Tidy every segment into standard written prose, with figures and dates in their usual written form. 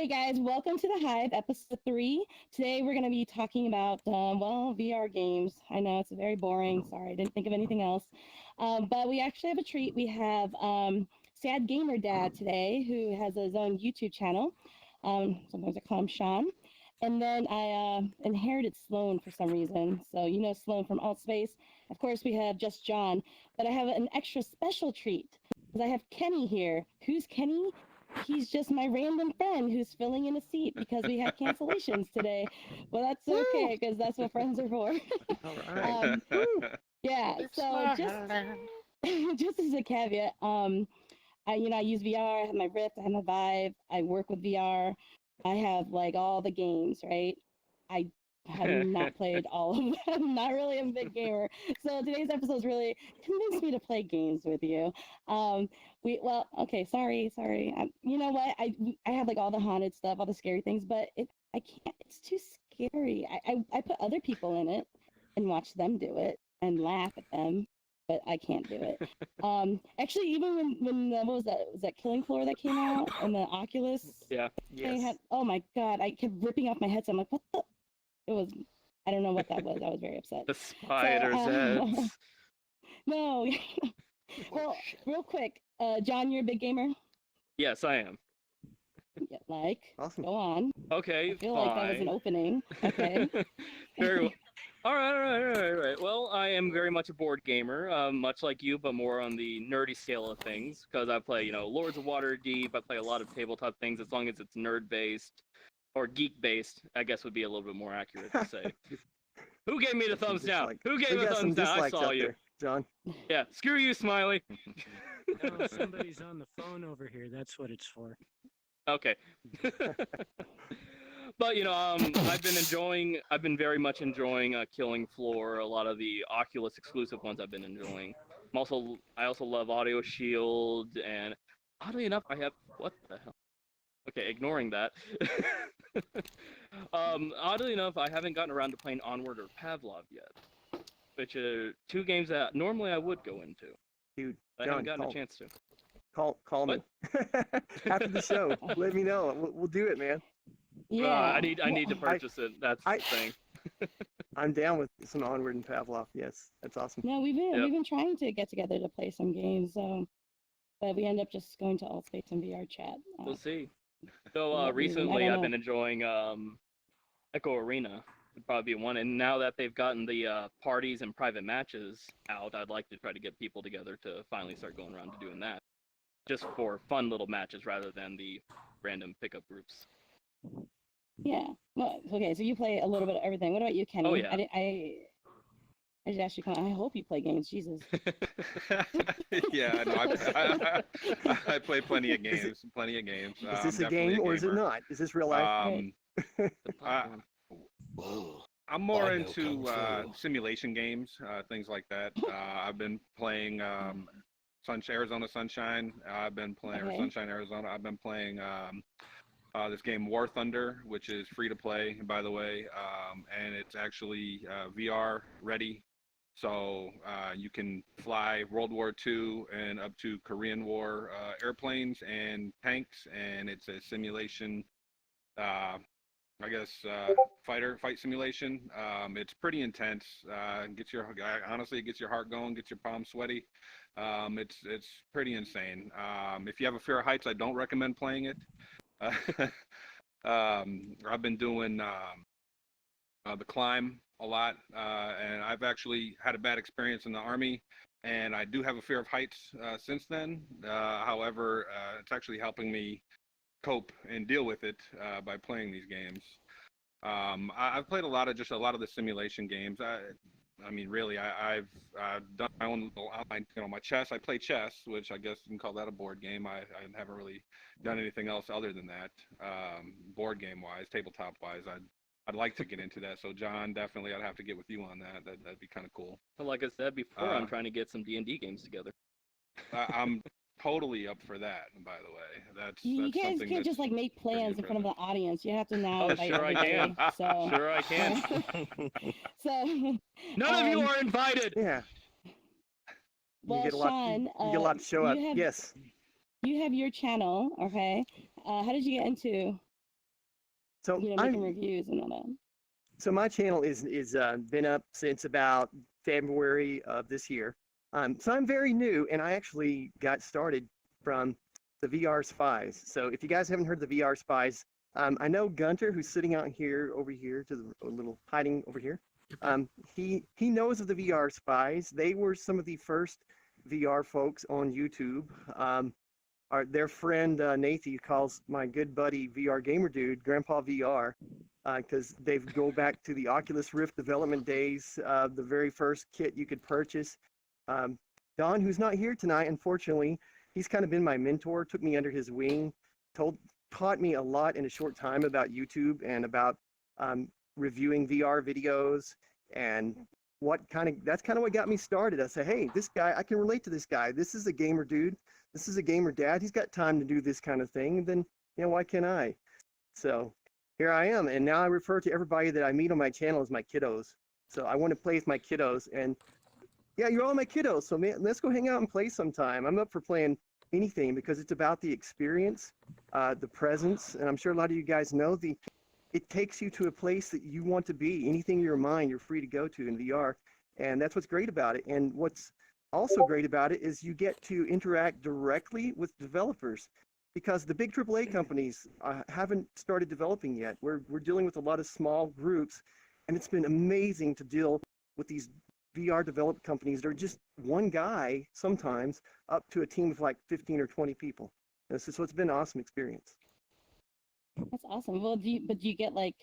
Hey guys, welcome to The Hive, episode 3. Today we're going to be talking about, VR games. I know it's very boring. Sorry, I didn't think of anything else. But we actually have a treat. We have SadGamerDad today, who has his own YouTube channel. Sometimes I call him Sean. And then I inherited Sloan for some reason. So you know Sloan from Altspace. Of course, we have just John. But I have an extra special treat. Because I have Kenny here. Who's Kenny? He's just my random friend who's filling in a seat because we had cancellations today. Well, that's okay because that's what friends are for. All right. Yeah. So just as a caveat, I use VR. I have my Rift. I have my Vive. I work with VR. I have like all the games, right? I have not played all of them. I'm not really a big gamer. So today's episode really convinced me to play games with you. Okay, sorry. You know what? I have like all the haunted stuff, all the scary things, but I can't. It's too scary. I put other people in it and watch them do it and laugh at them, but I can't do it. Actually, even when what was that? Was that Killing Floor that came out and the Oculus? Yeah. Yes. Oh my god! I kept ripping off my headset. I'm like, what the? It was. I don't know what that was. I was very upset. The spider's heads. No. Well, real quick, John, you're a big gamer? Yes, I am. Yeah, like, Awesome. go on. Okay, I feel like that was an opening. Okay. Very well. All right. Well, I am very much a board gamer, much like you, but more on the nerdy scale of things, because I play, Lords of Waterdeep. I play a lot of tabletop things, as long as it's nerd-based, or geek-based, I guess would be a little bit more accurate to say. Who gave me the thumbs down? Who gave me the thumbs down? I saw you. There, John. Yeah, screw you, Smiley. No, somebody's on the phone over here. That's what it's for. Okay. But I've been very much enjoying Killing Floor. A lot of the Oculus exclusive ones I've been enjoying. I also love Audio Shield, and oddly enough, what the hell? Okay, ignoring that. Oddly enough, I haven't gotten around to playing Onward or Pavlov yet, which are two games that normally I would go into. Dude, I haven't gotten a chance to. Call me after the show. Let me know. We'll do it, man. Yeah. I need to purchase it. That's the thing. I'm down with some Onward and Pavlov. Yes, that's awesome. No, we've been trying to get together to play some games, but we end up just going to Altspace and VrChat. We'll see. So recently I've been enjoying Echo Arena. Would probably be one, and now that they've gotten the parties and private matches out, I'd like to try to get people together to finally start going around to doing that, just for fun little matches rather than the random pickup groups. Yeah. Well, okay. So you play a little bit of everything. What about you, Kenny? Oh yeah. I just actually I hope you play games. Jesus. Yeah, no, I play plenty of games. Is this a game or is it not? Is this real life? I'm more into simulation games, things like that. I've been playing Arizona Sunshine. I've been playing Sunshine Arizona. I've been playing this game War Thunder, which is free to play, by the way, and it's actually VR ready. So you can fly World War II and up to Korean War airplanes and tanks, and it's a simulation, fight simulation. It's pretty intense. Honestly, it gets your heart going, gets your palms sweaty. It's pretty insane. If you have a fear of heights, I don't recommend playing it. I've been doing the climb a lot, and I've actually had a bad experience in the Army, and I do have a fear of heights since then. However, it's actually helping me cope and deal with it by playing these games. I've played a lot of the simulation games. I've done my own little online, my chess. I play chess, which I guess you can call that a board game. I haven't really done anything else other than that, board game wise, tabletop wise. I'd like to get into that. So John, definitely, I'd have to get with you on that. That'd be kind of cool. But like I said before, I'm trying to get some D&D games together. I'm totally up for that. By the way, that's you guys can't just like make plans in front of the audience. You have to now invite sure everybody. I can. So. Sure I can. So none of you are invited. Yeah. Well, Sean, you get a lot to show up. Yes. You have your channel, okay? How did you get into So making reviews and all that. So my channel is been up since about February of this year. So I'm very new, and I actually got started from the VR Spies. So if you guys haven't heard the VR Spies, I know Gunter, who's sitting out here, over here, to the little hiding over here. He knows of the VR Spies. They were some of the first VR folks on YouTube. Their friend Nathan calls my good buddy VrGamerDad Grandpa VR, because they go back to the Oculus Rift development days, the very first kit you could purchase. Don, who's not here tonight, unfortunately, he's kind of been my mentor, took me under his wing, taught me a lot in a short time about YouTube and about reviewing VR videos, and that's kind of what got me started. I said, hey, this guy, I can relate to this guy. This is a gamer dude. This is a gamer dad. He's got time to do this kind of thing. And then, why can't I? So here I am. And now I refer to everybody that I meet on my channel as my kiddos. So I want to play with my kiddos. And yeah, you're all my kiddos. So man, let's go hang out and play sometime. I'm up for playing anything because it's about the experience, the presence. And I'm sure a lot of you guys know it takes you to a place that you want to be. Anything in your mind, you're free to go to in VR. And that's what's great about it. And what's also great about it is you get to interact directly with developers, because the big AAA companies haven't started developing yet. We're dealing with a lot of small groups, and it's been amazing to deal with these VR developed companies. They're just one guy sometimes up to a team of like 15 or 20 people. So it's been an awesome experience. That's awesome. Well, do you get like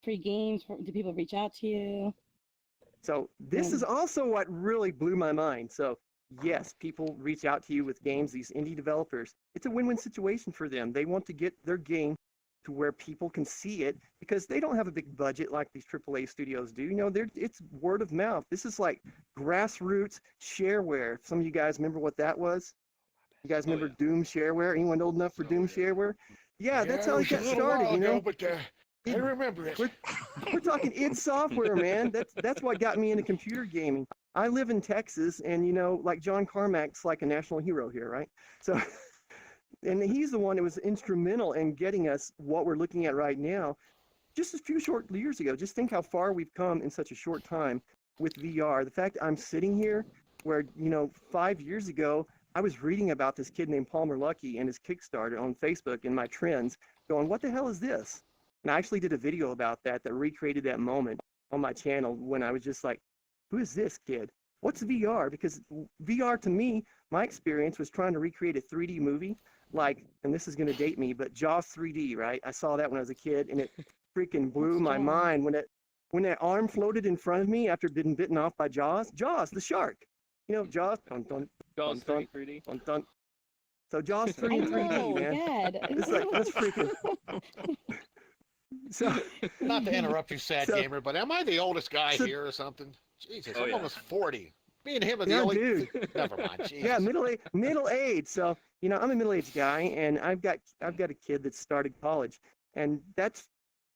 free games? Do people reach out to you? So this is also what really blew my mind. So yes, people reach out to you with games, these indie developers. It's a win-win situation for them. They want to get their game to where people can see it, because they don't have a big budget like these AAA studios do. It's word of mouth. This is like grassroots shareware. Some of you guys remember what that was? You guys remember Doom shareware? Anyone old enough for Doom shareware? Yeah, that's how it got started, But I remember it. We're talking id Software, man. That's what got me into computer gaming. I live in Texas, and like John Carmack's like a national hero here, right? So, and he's the one that was instrumental in getting us what we're looking at right now. Just a few short years ago. Just think how far we've come in such a short time with VR. The fact I'm sitting here, where 5 years ago I was reading about this kid named Palmer Luckey and his Kickstarter on Facebook in my trends, going, what the hell is this? And I actually did a video about that recreated that moment on my channel, when I was just like, who is this kid? What's VR? Because VR, to me, my experience was trying to recreate a 3D movie, and this is going to date me, but Jaws 3D, right? I saw that when I was a kid, and it freaking blew my mind when that arm floated in front of me after being bitten off by Jaws, the shark. Jaws, dun, dun, Jaws dun, 3D. dun, dun. So Jaws 3 in 3D, man. It's like, that's freaking... So, not to interrupt you, Sad Gamer, but am I the oldest guy here or something? Jesus, I'm almost 40. Me and him are the only. Dude. Never mind. Jesus. Yeah, middle age. So I'm a middle-aged guy, and I've got a kid that started college, and that's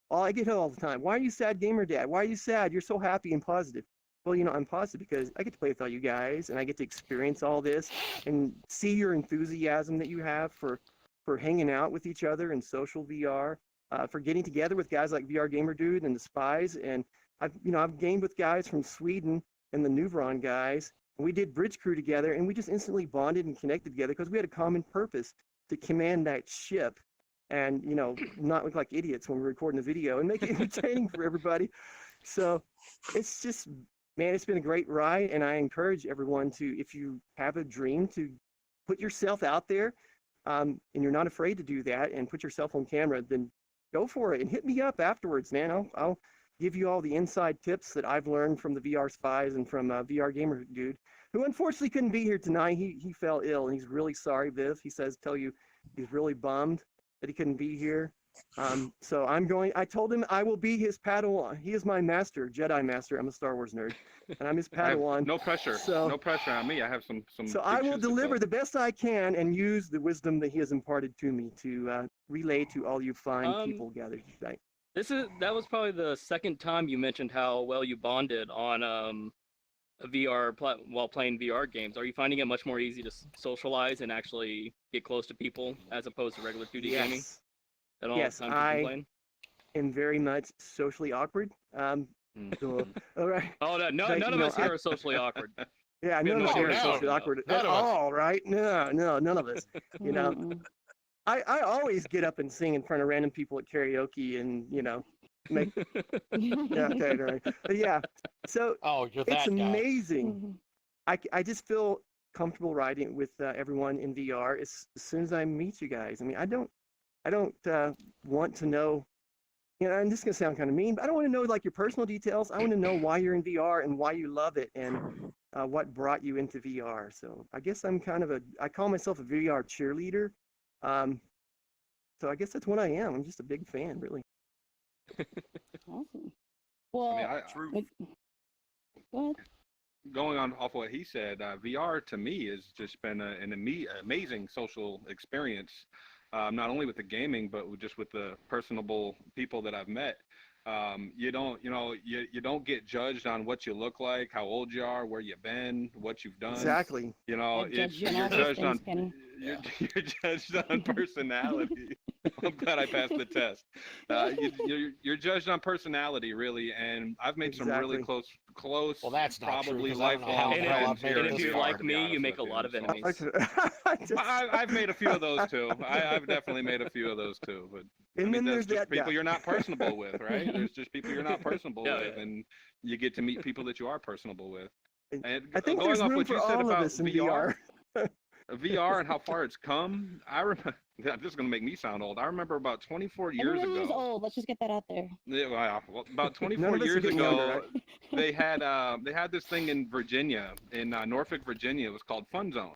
all I get all the time. Why are you sad, gamer dad? Why are you sad? You're so happy and positive. Well, I'm positive because I get to play with all you guys, and I get to experience all this and see your enthusiasm that you have for hanging out with each other in social VR. For getting together with guys like VrGamerDad and the Spies, and I've gamed with guys from Sweden and the Neuron guys, and we did Bridge Crew together, and we just instantly bonded and connected together because we had a common purpose to command that ship, and not look like idiots when we're recording the video and make it entertaining for everybody. So it's just, man, it's been a great ride, and I encourage everyone to, if you have a dream, to put yourself out there, and you're not afraid to do that and put yourself on camera, then go for it and hit me up afterwards, man. I'll give you all the inside tips that I've learned from the VR Spies and from VrGamerDad, who unfortunately couldn't be here tonight. He fell ill, and he's really sorry, Viv. He says, tell you he's really bummed that he couldn't be here. So I told him I will be his Padawan. He is my master, Jedi master. I'm a Star Wars nerd, and I'm his Padawan. No pressure. So, no pressure on me. I have some. So I will deliver the best I can and use the wisdom that he has imparted to me to relay to all you fine people gathered tonight. That was probably the second time you mentioned how well you bonded on a VR while playing VR games. Are you finding it much more easy to socialize and actually get close to people as opposed to regular 2D gaming? Yes, am very much socially awkward. So, all right. Oh, no, But, none you of know, us here are socially awkward. Yeah, We have none no of us here are idea. socially No, awkward none at of us. all, right? No, none of us. You know, Mm-mm. I always get up and sing in front of random people at karaoke and, make, yeah, okay, right. But yeah, so Oh, you're it's that guy. amazing. Mhm. I just feel comfortable riding with everyone in VR as soon as I meet you guys. I mean, I don't want to know, and this is gonna sound kind of mean, but I don't want to know like your personal details. I want to know why you're in VR and why you love it and what brought you into VR. So I guess I call myself a VR cheerleader. So I guess that's what I am. I'm just a big fan, really. Awesome. I Well, mean, go ahead. going on off what he said, VR to me has just been an amazing social experience, not only with the gaming, but just with the personable people that I've met. You don't get judged on what you look like, how old you are, where you've been, what you've done. Exactly. I've judged you on you're all those judged things, on Kenny. you're judged on personality. I'm glad I passed the test. You're judged on personality, really, and I've made some really Exactly. close, Well, that's not true, probably 'cause I don't know how lifelong And the hell friends I've made here it in if this you VR, far. like to be me, honest you make a with lot you. of So, enemies. I've made a few of those too. I've definitely made a few of those too. But And then that's there's just that people guy. you're not personable with, right? There's just people you're not personable Yeah, with, yeah. and you get to meet people that you are personable with. And I think going there's off room what for you said all of about us in VR, VR. VR and how far it's come, I remember. This is gonna make me sound old. I remember about 24 years Everybody is ago. old. Let's just get that out there. Yeah, well, about None 24 of us are years getting ago, younger, right? they had this thing in Virginia, in Norfolk, Virginia. It was called Fun Zone,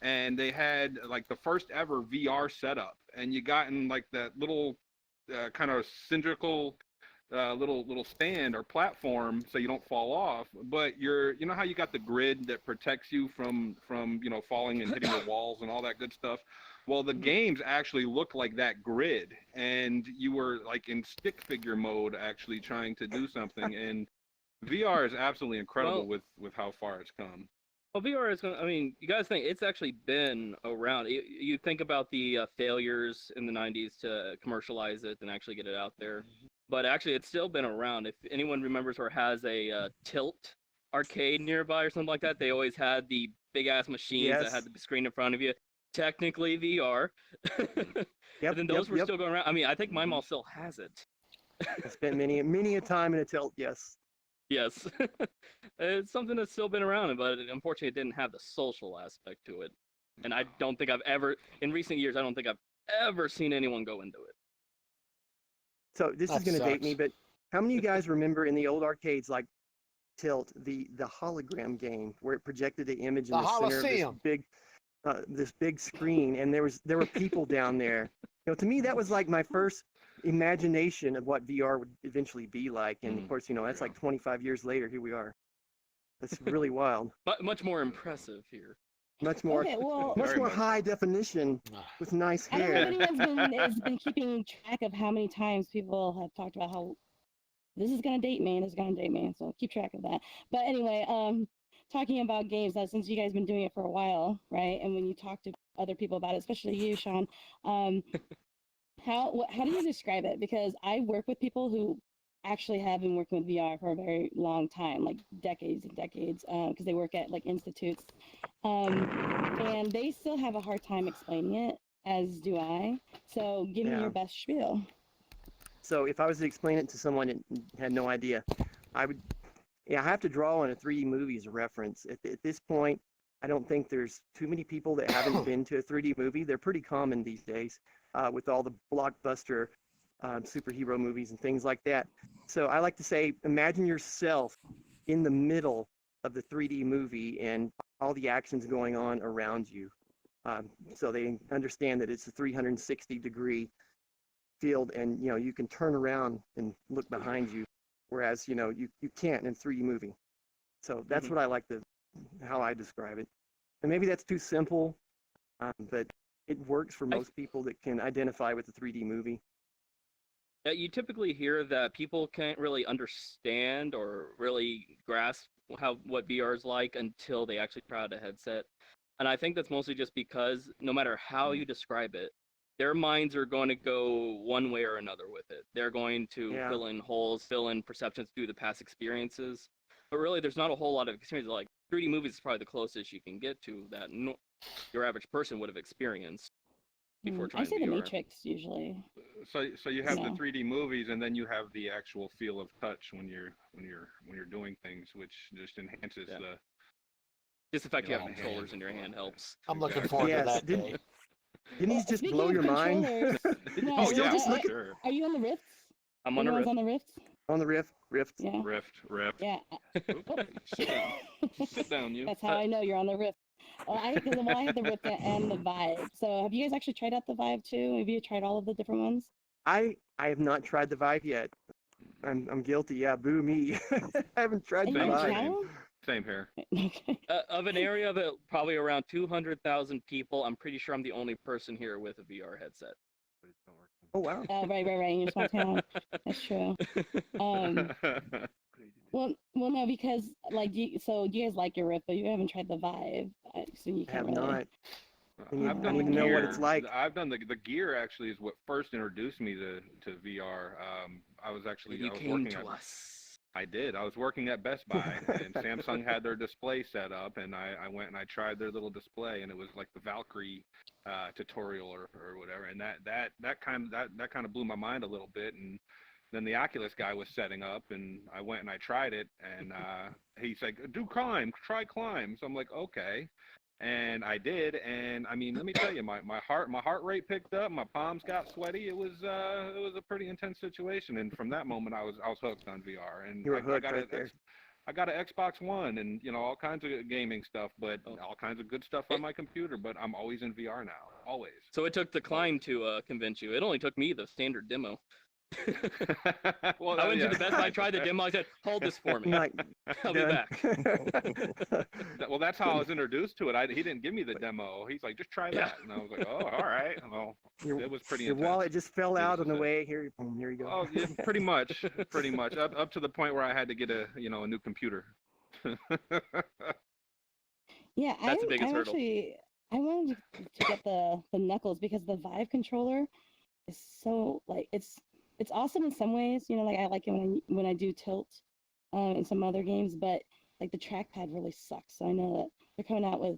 and they had like the first ever VR setup, and you got in like that little kind of cylindrical little stand or platform so you don't fall off, but you know how you got the grid that protects you from falling and hitting the walls and all that good stuff. Well, the games actually look like that grid, and you were like in stick figure mode actually trying to do something, and VR is absolutely incredible Well, with how far it's come. Well, VR is going to, I mean, you guys think it's actually been around. You think about the failures in the 90s to commercialize it and actually get it out there. But actually, it's still been around. If anyone remembers or has a Tilt arcade nearby or something like that, they always had the big ass machines that had Yes. the screen in front of you. Technically VR. Yep. And then those Yep. were Yep. still going around. I mean, I think my mall still has it. I spent many a time in a tilt. Yes. Yes. It's something that's still been around, but unfortunately it didn't have the social aspect to it. And I don't think I've ever, in recent years, I don't think I've ever seen anyone go into it. So this is That going to date me, sucks. but how many of you guys remember in the old arcades like Tilt, the hologram game where it projected the image in The the center of Holosseum. this big screen, and there were people down there. To me that was like my first imagination of what VR would eventually be like, and of course, that's like 25 years later. Here we are. That's really wild. But much more impressive here. Much more, Okay, well, much Very more much. high definition with nice I don't know if hair. anyone's has been keeping track of how many times people have talked about how this is gonna date me and this is gonna date me, so keep track of that. But anyway, talking about games, since you guys been doing it for a while, right? And when you talk to other people about it, especially you, Sean, how do you describe it? Because I work with people who actually have been working with VR for a very long time, like decades and decades, because they work at like institutes, and they still have a hard time explaining it, as do I. So give me Yeah. your best spiel. So if I was to explain it to someone that had no idea, I would, I have to draw on a 3D movie as a reference. At this point, I don't think there's too many people that haven't been to a 3D movie. They're pretty common these days with all the blockbuster superhero movies and things like that. So I like to say, imagine yourself in the middle of the 3D movie and all the action's going on around you. So they understand that it's a 360-degree field, and you can turn around and look behind you, whereas you can't in a 3D movie. So that's what I like how I describe it. And maybe that's too simple, but it works for most people that can identify with the 3D movie. You typically hear that people can't really understand or really grasp what VR is like until they actually try out a headset. And I think that's mostly just because no matter how you describe it, their minds are going to go one way or another with it. They're going to fill in holes, fill in perceptions through the past experiences. But really, there's not a whole lot of experience. Like 3D movies is probably the closest you can get to that your average person would have experienced before trying I say VR. the Matrix usually. So you have Yeah. the 3D movies, and then you have the actual feel of touch when you're doing things, which just enhances the. Just the fact you have man. controllers in your hand helps. I'm looking forward to that day. Didn't he just Speaking blow of your mind? controllers, no, Oh yeah, just look at- sure. Are you on the Rifts? I'm on a Rift. On the Rifts? On the Rift. Yeah. Rift. Yeah. Sit down. Sit down, you. That's how I know you're on the Rift. Well, I have the Rift and the Vive. So have you guys actually tried out the Vive too? Have you tried all of the different ones? I have not tried the Vive yet. I'm guilty. Yeah, boo me. I haven't tried the You haven't Vive. tried them? Same here. Okay. Of an area of probably around 200,000 people, I'm pretty sure I'm the only person here with a VR headset. Oh wow. Right. In your small town. That's true. Well, no, because like, so you guys like your Rift, but you haven't tried the Vive, so you I can't have really. not. I've I done need the to know gear. what it's like. I've done the gear. Actually, is what first introduced me to VR. I was You came working to at, us. I did. I was working at Best Buy, and Samsung had their display set up, and I went and I tried their little display, and it was like the Valkyrie tutorial or whatever, and that kind of blew my mind a little bit. And then the Oculus guy was setting up, and I went and I tried it, and he's like, try climb. So I'm like, okay. And I did, and I mean, let me tell you, my heart rate picked up, my palms got sweaty. It was a pretty intense situation, and from that moment, I was hooked on VR. And You were hooked right there. I got an Xbox One, and all kinds of gaming stuff, but all kinds of good stuff on my computer. But I'm always in VR now, always. So it took the climb to convince you. It only took me the standard demo. Well, I went to the Best Buy, tried the demo. I said, "Hold this for me. Like, I'll be back." Well, that's how I was introduced to it. He didn't give me the demo. He's like, just try that, and I was like, oh, all right. Well, it was pretty. Your intense. wallet just fell out on the intense. way. Here you go. Oh, yeah, pretty much. Up to the point where I had to get a new computer. Yeah, That's the biggest hurdle. actually, I wanted to get the Knuckles because the Vive controller is so like it's awesome in some ways. Like I like it when I do tilt in some other games, but like the trackpad really sucks. So I know that they're coming out with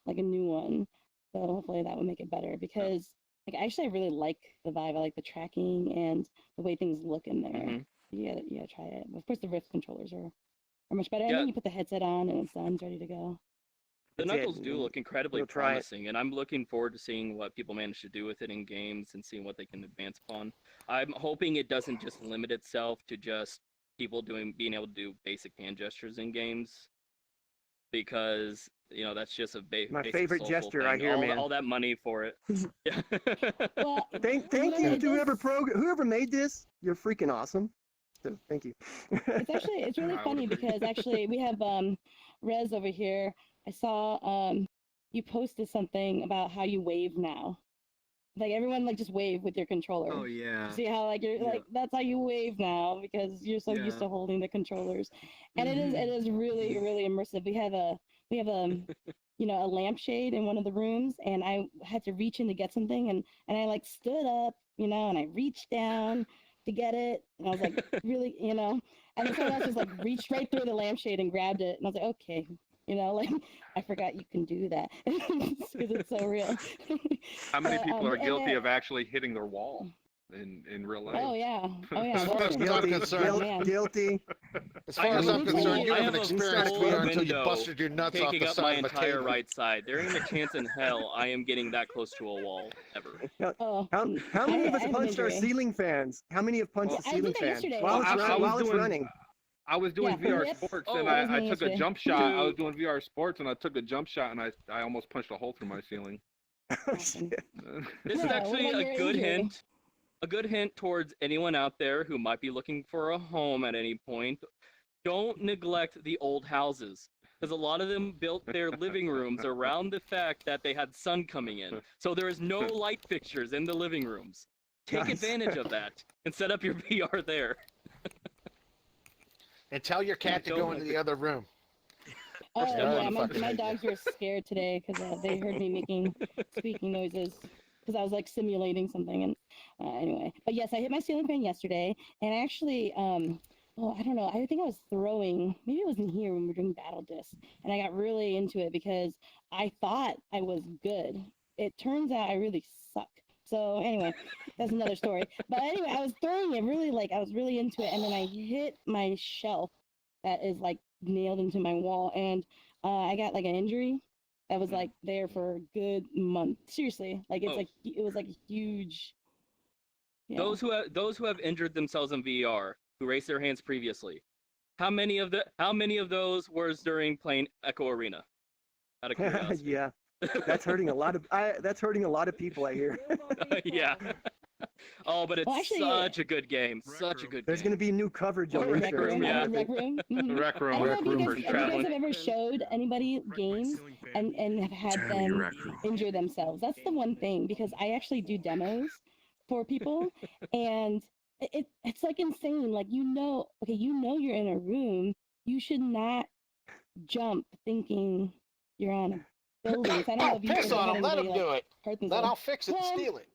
like a new one, so hopefully that will make it better. Because like actually I really like the Vive. I like the tracking and the way things look in there. Mhm. You gotta try it. Of course, the Rift controllers are much better. And Yeah. then you put the headset on and it's done, it's ready to go. The That's it. Knuckles do look incredibly We'll try it. promising, and I'm looking forward to seeing what people manage to do with it in games and seeing what they can advance upon. I'm hoping it doesn't just limit itself to just people being able to do basic hand gestures in games, because that's just a My basic favorite social gesture thing. I hear, man. All that money for it. Yeah. Well, Thank you you know, to whoever made this. You're freaking awesome. So, thank you. it's really I would funny agree. because actually we have Rez over here. I saw you posted something about how you wave now. Like everyone like just wave with your controller. Oh yeah. See how like you're Yeah. like that's how you wave now because you're so used Yeah. to holding the controllers. And it Mhm. is really immersive. We have a a lampshade in one of the rooms, and I had to reach in to get something, and I like stood up, and I reached down to get it, and I was like really, and then someone else just like reached right through the lampshade and grabbed it, and I was like, okay, like I forgot you can do that because it's so real. How many people are and guilty then- of actually hitting their wall in real life? Oh yeah. As far as I'm Guilty. concerned, man. Guilty. as far as I'm have a concerned, you full- haven't I have a experienced full VR until you window busted your nuts off Taking the up my side of a entire table. right side. There ain't a chance in hell I am getting that close to a wall ever. Oh, How many of us I have an punched our injury. ceiling fans? How many have punched Well, the I did ceiling that fan yesterday. while Well, I was it's doing- running? I was doing Yeah, VR yep. sports, Oh, and that was I me took a yesterday. jump shot. I To- was doing VR sports, and I took a jump shot, and I almost punched a hole through my ceiling. Oh, Awesome. shit. This is Yeah, what actually about a your good injury? hint. A good hint towards anyone out there who might be looking for a home at any point. Don't neglect the old houses, because a lot of them built their living rooms around the fact that they had sun coming in. So there is no light fixtures in the living rooms. Take Nice. advantage of that and set up your VR there. And tell your cat to Don't go let into the other room. Oh scared yeah, of my motherfuckers. dogs were scared today because they heard me making squeaking noises. because I was like simulating something. And anyway, but yes, I hit my ceiling fan yesterday, and I actually, well, I don't know. I think I was throwing. Maybe it wasn't here when we were doing Battle Disc, and I got really into it because I thought I was good. It turns out I really suck. So anyway, that's another story. But anyway, I was throwing it really I was really into it, and then I hit my shelf that is like nailed into my wall, and I got like an injury that was like there for a good month. Seriously, like it's like it was like a huge. You know. Those who have injured themselves in VR, who raised their hands previously, how many of those was during playing Echo Arena? Out of curiosity. Yeah, that's hurting a lot of people, I hear. Yeah. Oh, but it's Well, actually, such a good game. Such a good There's going to be new coverage on Rec your Room, yeah. Rec Room. Mhm. Rec I room. don't know if you for guys, have traveling. ever showed anybody games and have had them injure themselves. That's the one thing, because I actually do demos for people, and it's like insane. Like okay, you're in a room. You should not jump thinking you're on a building. So I don't know Oh, if you piss ever on had him. Let anybody him like do it. hurt Then themselves. I'll fix it and Well, steal it.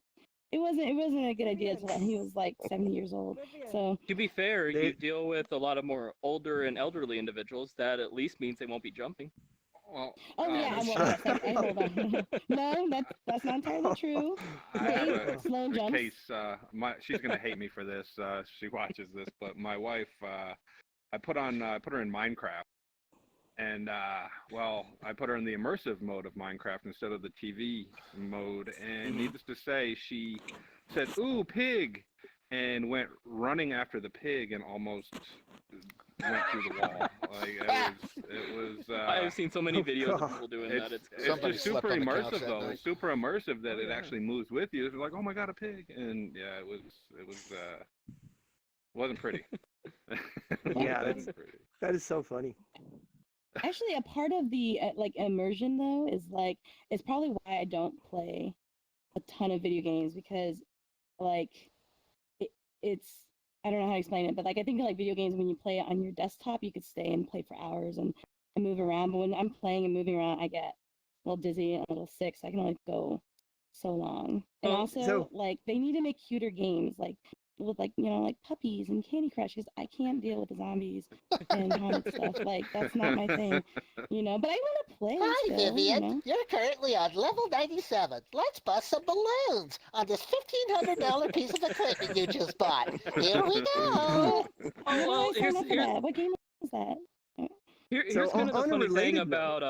It wasn't a good idea until he was like 70 years old. So To be fair, They- you deal with a lot of more older and elderly individuals. That at least means they won't be jumping. Well, yeah, that's well, true. yes, hold on. No, that's not entirely true. I have Dave, slow a jumps. case. She's gonna hate me for this. She watches this, but my wife, I put her in Minecraft, and well, I put her in the immersive mode of Minecraft instead of the TV mode. And needless to say, she said, "Ooh, pig," and went running after the pig and almost went through the wall. Like it was. I've seen so many videos God. of people doing that. It's It's Somebody just slept super on the couch immersive that though. night. Super immersive that it actually moves with you. It's like, oh my god, a pig, and yeah, it wasn't pretty. Yeah, Wasn't pretty. That is so funny. Actually, a part of the like immersion though is like it's probably why I don't play a ton of video games, because like it's I don't know how to explain it, but like I think like video games, when you play it on your desktop, you could stay and play for hours and move around. But when I'm playing and moving around, I get a little dizzy and a little sick, so I can only go so long. And Oh, also, so- like they need to make cuter games, like with like like puppies and Candy Crush, because I can't deal with the zombies and haunted stuff. Like that's not my thing, But I want to play. Hi, still, Vivian. You're currently on level 97. Let's bust some balloons on this $1,500 piece of equipment you just bought. Here we go. How do well, I sign up for that? What game is that? Here's So, kind of the on a funny thing related about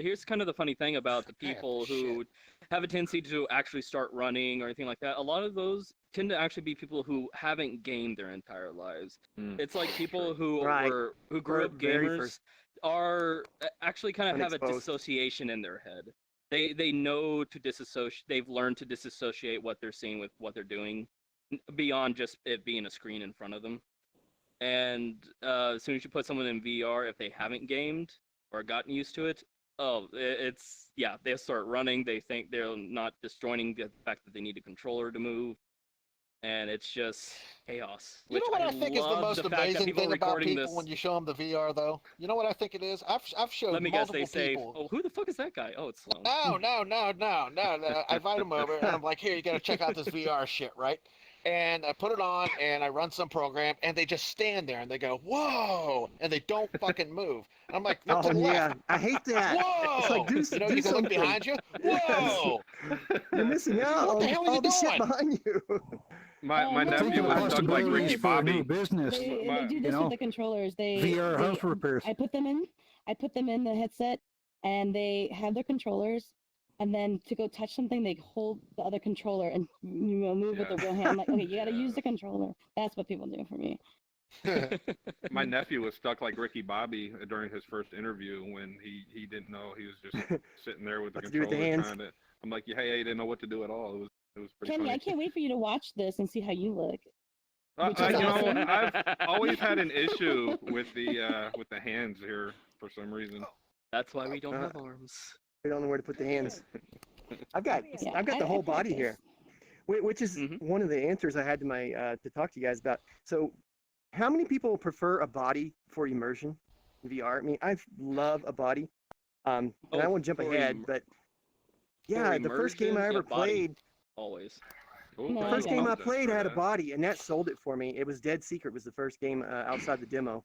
here's kind of the funny thing about the people who have a tendency to actually start running or anything like that. A lot of those tend to actually be people who haven't gamed their entire lives. It's like people who Right. who grew up Very gamers first- are actually kind of have a Unexposed. dissociation in their head. They know to disassociate. They've learned to disassociate what they're seeing with what they're doing, beyond just it being a screen in front of them. And as soon as you put someone in VR, if they haven't gamed or gotten used to it, they'll start running. They think they're not disjoining the fact that they need a controller to move, and it's just chaos. You know what I think is the love most fact that amazing people thing about recording people this- when you show them the VR, though? You know what I think it is? I've showed Let me guess. multiple They say, people. "Oh, who the fuck is that guy?" Oh, it's Sloan. No. I invite them over, and I'm like, here, you got to check out this VR shit, right? And I put it on, and I run some program, and they just stand there, and they go, whoa, and they don't fucking move. And I'm like, look to the yeah, left. I hate that. Whoa! It's like, do you something. can look behind you. Whoa! You're missing out What the on hell are you all the shit doing? behind you. My no, nephew no, was no. stuck like Ricky Possibilities for a new Bobby. business. They do this with the controllers. VR they- house repairs. I put them in the headset, and they have their controllers. And then to go touch something, they hold the other controller and move with the real hand. I'm like, okay, you got to use the controller. That's what people do for me. My nephew was stuck like Ricky Bobby during his first interview when he didn't know. He was just sitting there with the What to do with the controller hands. trying to. I'm like, yeah, hey, he didn't know what to do at all. It was pretty Kenny, funny. I can't wait for you to watch this and see how you look. which You is know, awesome. I've always had an issue with the hands here for some reason. That's why we don't have arms. We don't know where to put the hands. I've got Yeah, the whole body here, which is Mhm. one of the answers I had to my to talk to you guys about. So, how many people prefer a body for immersion in VR? I mean, I love a body. And I won't jump for ahead, but Yeah, the first game I immersion, ever yeah, body. played, Always. Ooh, No, the I first got game it. I played had a that. body, and that sold it for me. It was Dead Secret was the first game outside the demo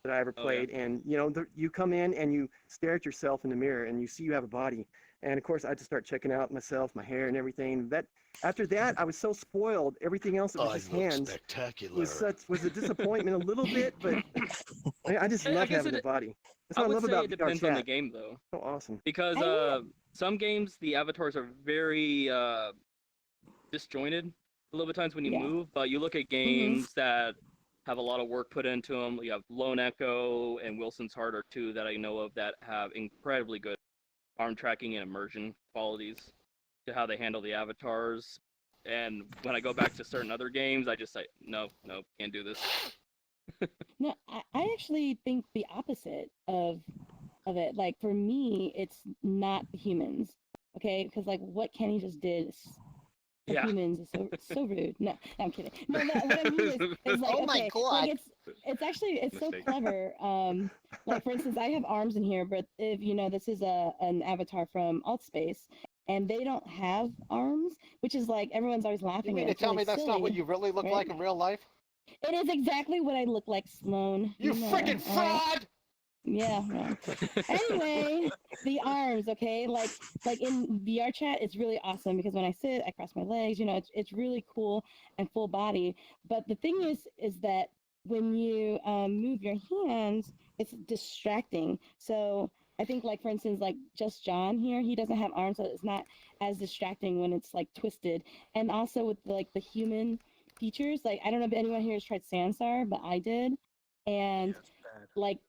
that I ever Oh, yeah. played. And you know, you come in and you stare at yourself in the mirror, and you see you have a body. And of course, I had to start checking out myself, my hair, and everything. That after that, I was so spoiled. Everything else that was I just look hands spectacular. was a disappointment a little bit, but I just I love guess having it- a body. That's I what I would love say about it VR depends on the chat. game, though, So awesome. because some games the avatars are very disjointed a little bit times when you Yeah. move. But you look at games that have a lot of work put into them. You have Lone Echo and Wilson's Heart are two that I know of that have incredibly good arm tracking and immersion qualities to how they handle the avatars. And when I go back to certain other games, I just say, no, can't do this. No, I actually think the opposite of it. Like for me, it's not the humans. Okay, because like what Kenny just did for Yeah. humans is so rude. No, I'm kidding. No, what I mean is like Oh my okay, God. like it's actually so Mistake. clever. Like for instance, I have arms in here, but if you know, this is an avatar from Altspace, and they don't have arms, which is like everyone's always You laughing mean at. to It's tell really me that's not what silly, you really look right? like in real life? It is exactly what I look like, Sloan. You know, freaking all right? fraud! Yeah. No. Anyway, the arms, okay? Like in VR chat, it's really awesome because when I sit, I cross my legs. You know, it's really cool and full body. But the thing is that when you move your hands, it's distracting. So I think, like for instance, like just John here, he doesn't have arms, so it's not as distracting when it's like twisted. And also with like the human features, like I don't know if anyone here has tried Sansar, but I did, and like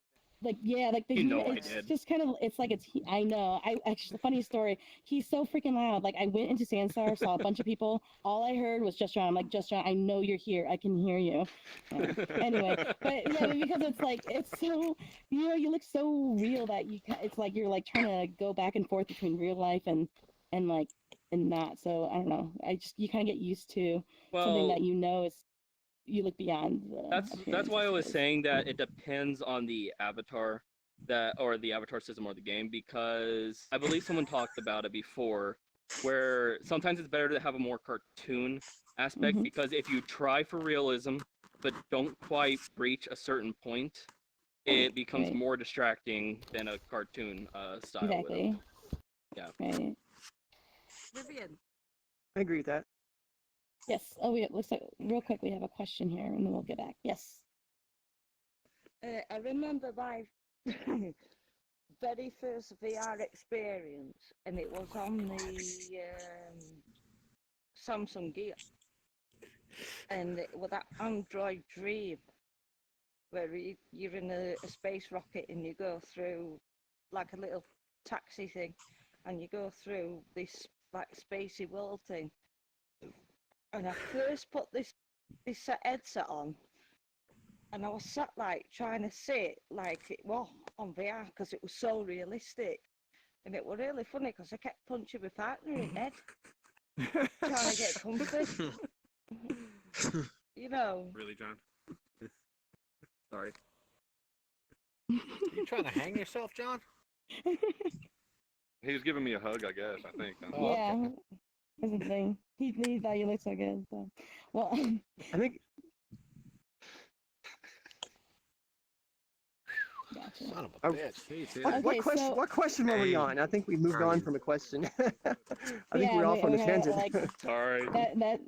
yeah, like the You know human, I it's did. just kind of it's like I know. I actually, funny story, he's so freaking loud. Like I went into Sansar, saw a bunch of people, all I heard was Just John. I'm like, Just John, I know you're here, I can hear you. Yeah. Anyway, but yeah, because it's like it's so, you know, you look so real that it's like you're like trying to go back and forth between real life and like and not. So I don't know, you kind of get used to something Well, that you know is, you look beyond the that's appearance, why I was suppose. saying that it depends on the avatar or the avatar system or the game, because I believe someone talked about it before where sometimes it's better to have a more cartoon aspect, Mhm. because if you try for realism but don't quite reach a certain point, it becomes Right. more distracting than a cartoon style would Exactly. have. Yeah. Right. Vivian. I agree with that. Yes. Oh, it looks like real quick we have a question here, and then we'll get back. Yes. I remember my very first VR experience, and it was on the Samsung Gear, and it was that Android Dream, where you're in a space rocket and you go through like a little taxi thing, and you go through this like spacey world thing. And I first put this headset on, and I was sat like trying to sit like it was on VR because it was so realistic, and it was really funny because I kept punching my partner in the head, trying to get comfy. You know. Really, John? Sorry. You trying to hang yourself, John? He was giving me a hug, I guess. I think. Oh, okay. Yeah. That's the thing. He thought you looked so good. So, well, I think gotcha. Son of a Oh. bitch. what question were we Hey. on? I think we moved How are on you? from a question. I think Yeah, we're off on a had, tangent. like, Sorry. that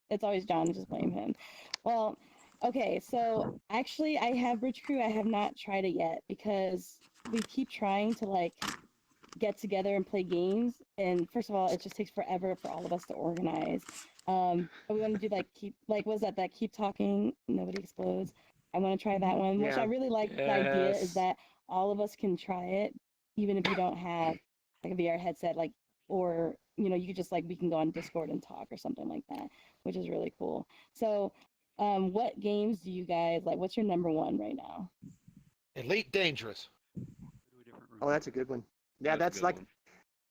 it's always John. Just blame him. Well, okay. So actually, I have Bridge Crew. I have not tried it yet because we keep trying to like get together and play games. And first of all, it just takes forever for all of us to organize. But we want to do like was that keep talking, nobody explodes. I want to try that one, which Yeah. I really like. The idea is Yes. that all of us can try it, even if you don't have like a VR headset, like, or you know, you could just like we can go on Discord and talk or something like that, which is really cool. So, what games do you guys like? What's your number one right now? Elite Dangerous. Oh, that's a good one. Yeah, That's a that's good like one.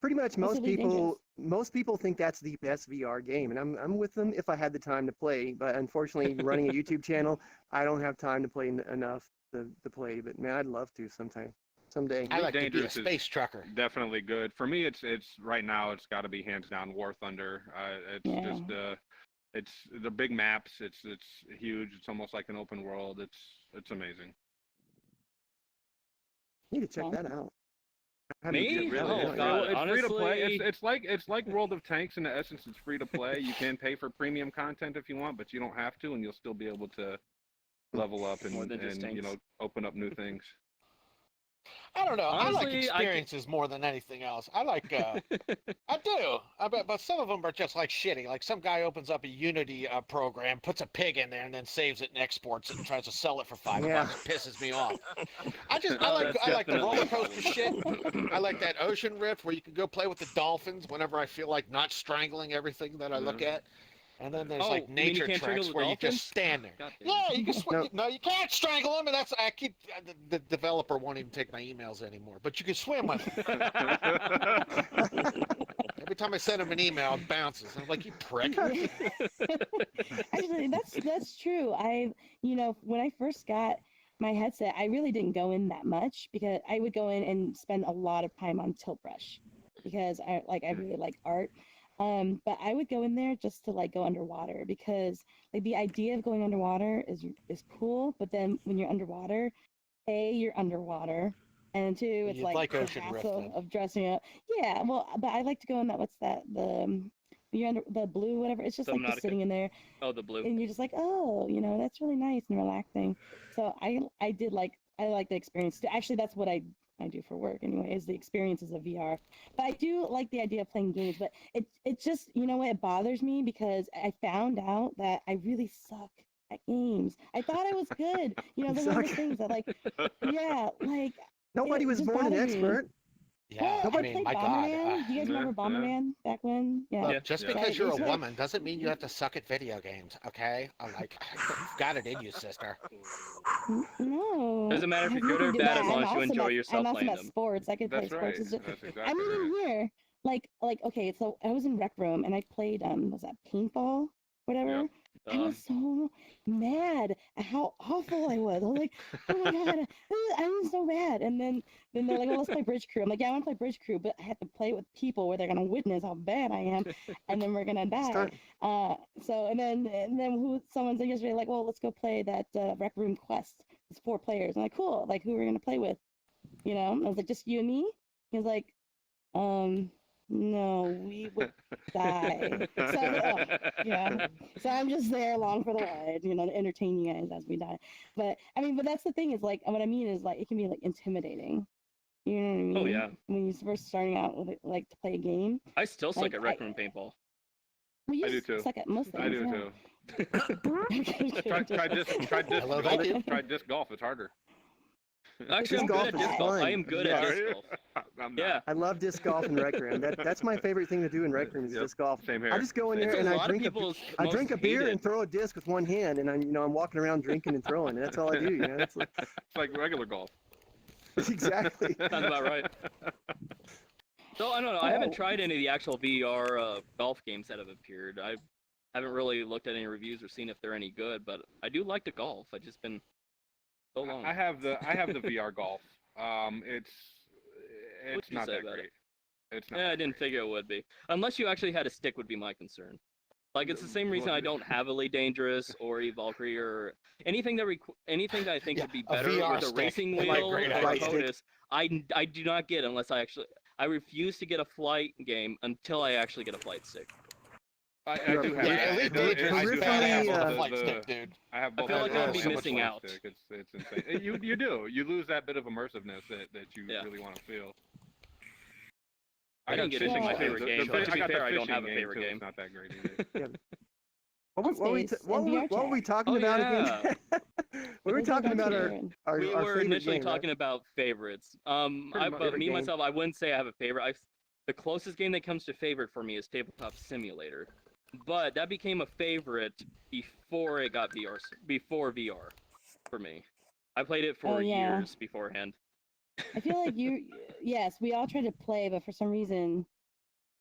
pretty much What's Elite Dangerous? most people think that's the best VR game, and I'm with them if I had the time to play. But unfortunately, running a YouTube channel, I don't have time to play enough to play. But man, I'd love to sometime. someday. I like to be a Dangerous is space trucker. Definitely good. For me, it's right now. It's got to be hands down War Thunder. It's Yeah. just it's the big maps. It's huge. It's almost like an open world. It's amazing. You need to check that out. I haven't Me? checked it Oh, out Well, yet. God. it's free to play. Honestly- It's like World of Tanks in the essence. It's free to play. You can pay for premium content if you want, but you don't have to, and you'll still be able to level up More and than just you know, tanks. open up new things. I don't know. I like Honestly, experiences more than anything else. I like. I do. But some of them are just like shitty. Like some guy opens up a Unity program, puts a pig in there, and then saves it and exports it and tries to sell it for $5. Yeah. Pisses me off. I Oh, like that's the definitely roller a coaster shit. I like that ocean rift where you can go play with the dolphins whenever I feel like not strangling everything that I look at. And then there's Oh, like you mean you nature can't strangle treks the where you dolphins? just stand there. God damn. Yeah, you can swim. No. No, you can't strangle them, and that's I keep the developer won't even take my emails anymore. But you can swim with them. Every time I send him an email, it bounces. I'm like, you prick. Actually, that's true. When I first got my headset, I really didn't go in that much because I would go in and spend a lot of time on tilt brush because I really like art. But I would go in there just to like go underwater because like the idea of going underwater is cool, but then when you're underwater, you're underwater, and two, it's You'd like like the ocean rift, hassle then. of dressing up. Yeah, well, but I like to go in that. What's that? You're under the blue, whatever. It's just like Subnautica. just sitting in there, Oh, the blue. and you're just like, oh, that's really nice and relaxing. So I like the experience. Actually, that's what I do for work anyway, is the experiences of VR. But I do like the idea of playing games, but it just, what, it bothers me because I found out that I really suck at games. I thought I was good. They're one of suck. those things that like, yeah, like. Nobody It was just born an bothers me. expert. Yeah, Well, I I mean, played my God. Bomberman. Do you guys remember Bomberman back when? Yeah. Look, Yeah. just Yeah. because you're a Right, woman doesn't mean you have to suck at video games, okay? I'm like, you've got it in you, sister. No. Doesn't matter if I you're good or really do bad that. as long as you I'm awesome enjoy at- yourself I'm awesome playing at them. sports. I can play That's sports. right. It's just, That's I exactly mean, right. in here, like, okay, so I was in Rec Room and I played, was that paintball? Whatever. Yep. I was so mad at how awful I was. I was like, oh my God, I'm so bad. And then they're like, well, let's play Bridge Crew. I'm like, yeah, I want to play Bridge Crew, but I have to play it with people where they're going to witness how bad I am, and then we're going to die. Start. And then someone said yesterday, like, well, let's go play that Rec Room Quest. It's 4 players. I'm like, cool. Like, who are we going to play with? I was like, just you and me? He was like, no, we would die. So, yeah. So I'm just there along for the ride, to entertain you guys as we die. But that's the thing is like, what I mean is like, it can be like intimidating. You know what I mean? Oh, yeah. When you're first starting out with it, like to play a game. I still suck Like, at Rec Room paintball. Well, you I do too. suck at most things. I do too. Try disc golf. It's harder. Actually, I'm Disc good at golf is disc golf. I fun. am good Yeah. at disc golf. I'm not. Yeah. I love disc golf and rec room. That's my favorite thing to do in rec room is Yep. disc golf. Same here. I just go in Same there It's and a I lot of drink people's I most drink a beer hated. and throw a disc with one hand, and I'm walking around drinking and throwing. And that's all I do. It's like, It's like regular golf. exactly. Sounds about right. So I don't know. I haven't tried any of the actual VR golf games that have appeared. I haven't really looked at any reviews or seen if they're any good, but I do like to golf. I've just been so long. I have the VR golf. It's What'd you not say that about great. it? It's not. Yeah, I that didn't great. figure it would be. Unless you actually had a stick would be my concern. Like, it's the same reason I don't have Elite Dangerous or Valkyrie or anything that I think would be a better VR with a stick. racing Like, wheel great or a idea. POTUS. I do not get unless I refuse to get a flight game until I actually get a flight stick. I do have Yeah, that. Elite Dangerous I is do peripherally, badass have on uh, the flight the- stick, dude. I have I both. feel like I'd I'd be so much missing fun. out. It's insane. You do. You lose that bit of immersiveness that you Yeah. really want to feel. I didn't got get fishing into my games. favorite game, but to be I got fair, the I don't fishing have a game, favorite too. game. It's not that great either. What were we Altspace and VrChat. talking Oh, about yeah. again? We were Those are talking about good our too. our, We our were favorite initially game, right? talking about favorites. Pretty much. But Favorite me game. myself, I wouldn't say I have a favorite. The closest game that comes to favorite for me is Tabletop Simulator, but that became a favorite before it got before VR, for me. I played it for Oh, yeah. years beforehand. I feel like yes, we all tried to play, but for some reason,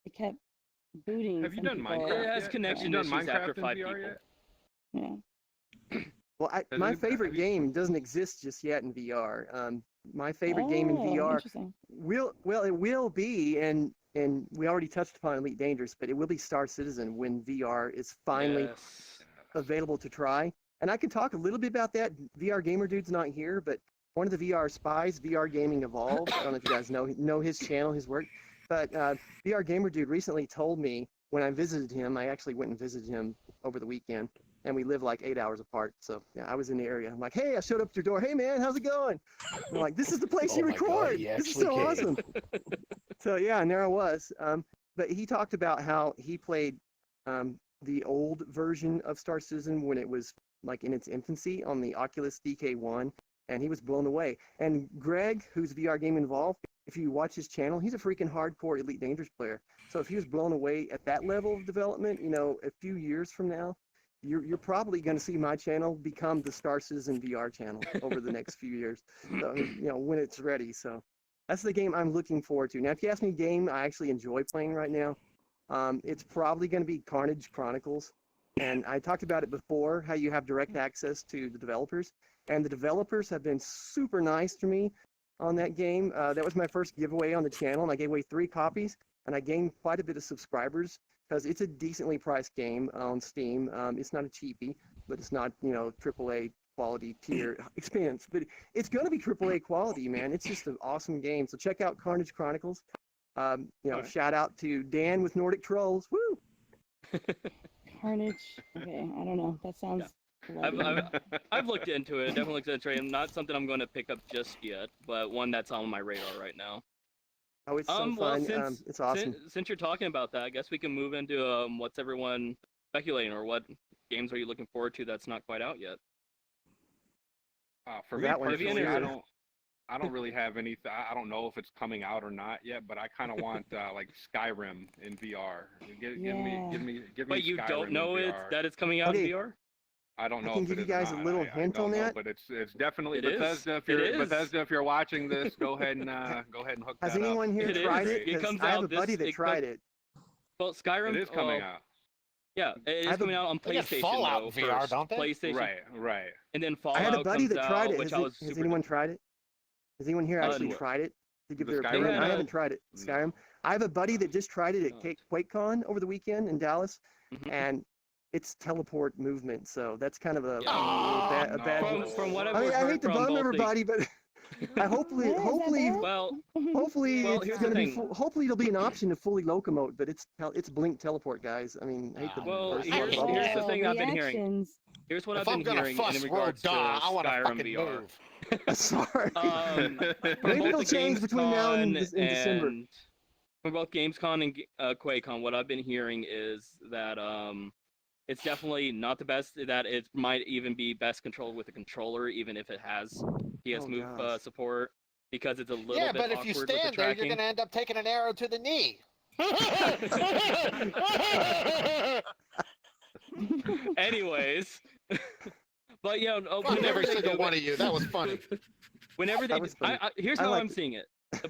it kept booting. Have you some done people. Minecraft? It has yet? connection Have you done issues after Minecraft in 5 VR people. yet? Yeah. Well, Has my anybody- favorite have you- game doesn't exist just yet in VR. my favorite game in VR Interesting. it will be, and we already touched upon Elite Dangerous, but it will be Star Citizen when VR is finally Yes. available to try. And I can talk a little bit about that. VR Gamer Dude's not here, but one of the VR spies, VR Gaming Evolved. I don't know if you guys know his channel, his work. But VR Gamer Dude recently told me when I visited him, I actually went and visited him over the weekend, and we live like 8 hours apart. So yeah, I was in the area. I'm like, hey, I showed up at your door. Hey man, how's it going? I'm like, this is the place Oh you my God, record. he This is actually so came. awesome. So yeah, and there I was. But he talked about how he played the old version of Star Citizen when it was like in its infancy on the Oculus DK1, and he was blown away. And Greg, who's VR Game Involved, if you watch his channel, he's a freaking hardcore Elite Dangerous player. So if he was blown away at that level of development, you know, a few years from now, you're probably going to see my channel become the Star Citizen VR channel over the next few years. So, you know, when it's ready. So that's the game I'm looking forward to. Now, if you ask me a game I actually enjoy playing right now, it's probably going to be Carnage Chronicles. And I talked about it before, how you have direct access to the developers. And the developers have been super nice to me on that game. That was my first giveaway on the channel, and I gave away 3 copies. And I gained quite a bit of subscribers because it's a decently priced game on Steam. It's not a cheapie, but it's not, you know, AAA quality tier expense. But it's going to be AAA quality, man. It's just an awesome game. So check out Carnage Chronicles. You know, shout out to Dan with Nordic Trolls. Woo! Carnage. Okay, I don't know. That sounds. I've looked into it. Definitely looked into it. Not something I'm going to pick up just yet, but one that's on my radar right now. Oh, it's so Well, fun. It's awesome. Since you're talking about that, I guess we can move into what's everyone speculating, or what games are you looking forward to that's not quite out yet? For That me one, personally, sure. I don't really have anything. I don't know if it's coming out or not yet, but I kind of want like Skyrim in VR. Give me. But you Skyrim don't in know VR. that it's coming out in Okay. VR? I don't know. I can if give it you is guys or a not. little I hint don't on know, that. but it's definitely It is. Bethesda. It is. Bethesda, if you're watching this, go ahead and hook Has that up. anyone here It tried is. it? It 'Cause comes I have out a buddy that it tried it. Well, Skyrim It is coming out. Yeah, it I is have a- coming out on They got PlayStation Fallout though. in VR, first. don't they? PlayStation, Right. and then I Fallout had a buddy comes that tried out, it. which Has, I was has super. anyone tried it? Has anyone here actually no. tried it to give The their Skyrim? opinion? They had I a- haven't tried it. Skyrim. I have a buddy that just tried it at Oh. QuakeCon over the weekend in Dallas, Mhm. and it's teleport movement. So that's kind of a Yeah. bad. From what I've I mean, I heard hate to from bum both everybody, but I hopefully, Yeah, is that hopefully, bad? well, hopefully Well, it's here's going the to be. thing. Hopefully, it'll be an option to fully locomote, but it's blink teleport, guys. I mean, I hate to. Well, burst here's- your bubble. here's the thing I've been hearing. reactions. here's what If I've I'm been gonna hearing fuss in World regards to I want to Skyrim fucking VR. move. Sorry. From Maybe both it'll the change between now and GamesCon in December. and from both GamesCon and QuakeCon, what I've been hearing is that it's definitely not the best. That it might even be best controlled with a controller, even if it has PS Oh, Move gosh. support, because it's a little Yeah, bit but if you awkward with the stand there, you're tracking. gonna end up taking an arrow to the knee. Anyways, but yeah, Fuck whenever every they single do one it, of you. That was funny. whenever they, That was funny. here's I how liked I'm it. seeing it. The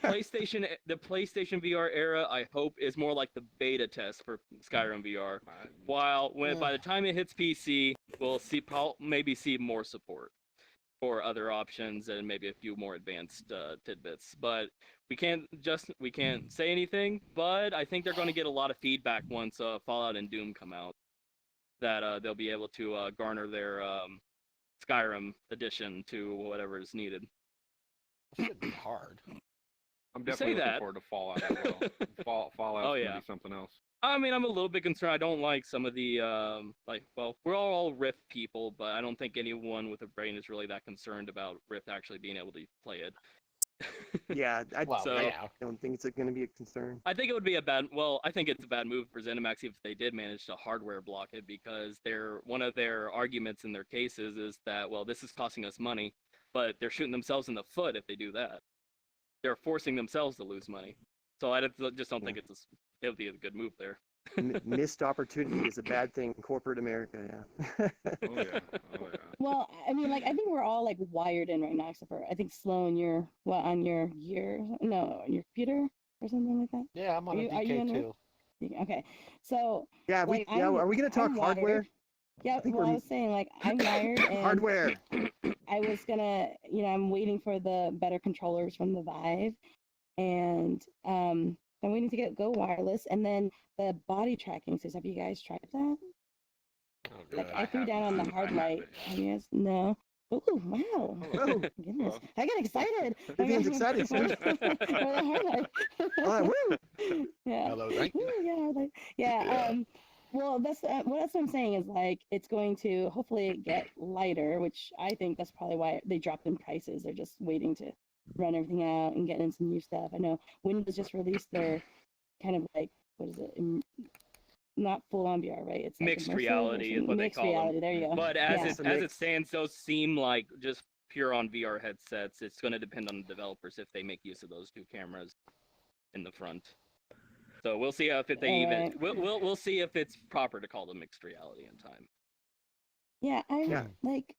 PlayStation VR era, I hope, is more like the beta test for Skyrim VR. While by the time it hits PC, we'll maybe see more support for other options and maybe a few more advanced tidbits. But we can't say anything. But I think they're going to get a lot of feedback once Fallout and Doom come out. That they'll be able to garner their Skyrim edition to whatever is needed. Shouldn't be hard. I'm You say definitely looking that. forward to Fallout as well. Fallout's Oh, gonna yeah. be something else. I mean, I'm a little bit concerned. I don't like some of the we're all Rift people, but I don't think anyone with a brain is really that concerned about Rift actually being able to play it. Yeah, I Well, So- yeah. don't think it's going to be a concern. I think it would be I think it's a bad move for ZeniMax if they did manage to hardware block it, because one of their arguments in their cases is that, well, this is costing us money, but they're shooting themselves in the foot if they do that. They're forcing themselves to lose money. So I just don't think it would be a good move there. Missed opportunity is a bad thing in corporate America. Yeah. Oh yeah. Well, I mean, like, I think we're all like wired in right now, except for I think Slow on your on your computer or something like that. Yeah, I'm on a Are you in DK there? too. Okay, so Yeah. like, Are we going to talk I'm hardware? wired. Yeah, think well, I we're- was saying, like, I'm wired and Hardware. I was gonna, I'm waiting for the better controllers from the Vive, and I'm waiting to go wireless, and then the body tracking says, have you guys tried that? Oh, Like good. I threw down on the hard light. Have you guys? No. Oh wow! Oh, Goodness, Well. I got excited. Vivian's excited, For sir. the hard light. All right, woo! Yeah. Hello, thank you. Woo, yeah, hard light. Yeah. Yeah. Well, that's what I'm saying is like it's going to hopefully get lighter, which I think that's probably why they dropped in prices. They're just waiting to run everything out and get in some new stuff. I know Windows just released their kind of like what is it? Not full on VR, right? It's like Mixed immersive reality or is what they mixed call reality. them. There you go. But Yeah. as it stands, those seem like just pure on VR headsets. It's going to depend on the developers if they make use of those two cameras in the front. So we'll see if they even we'll see if it's proper to call them mixed reality in time. Yeah, Yeah. like.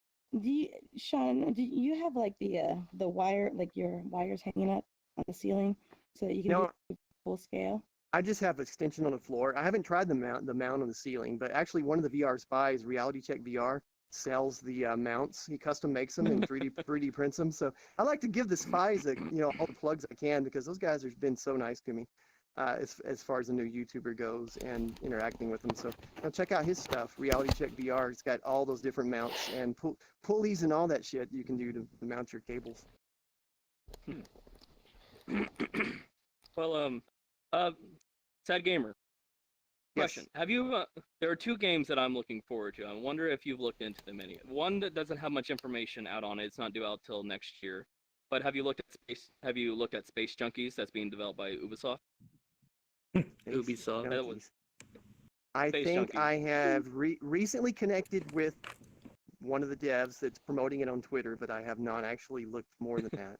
Sean? Do you have like the wire, like your wires hanging up on the ceiling, so that you can No. do full scale? I just have extension on the floor. I haven't tried the mount on the ceiling, but actually one of the VR spies, Reality Check VR, sells the mounts. He custom makes them and 3D prints them. So I like to give the spies all the plugs I can, because those guys have been so nice to me as far as a new YouTuber goes and interacting with them. So check out his stuff, Reality Check VR. It's got all those different mounts and pulleys and all that shit you can do to mount your cables. Well, Sad Gamer. Question: Yes. Have you? There are two games that I'm looking forward to. I wonder if you've looked into them any. One that doesn't have much information out on it. It's not due out till next year. But have you looked at Space? Have you looked at Space Junkies? That's being developed by Ubisoft. Ubisoft. That was- I Space think Junkies. I have recently connected with one of the devs that's promoting it on Twitter, but I have not actually looked more than that.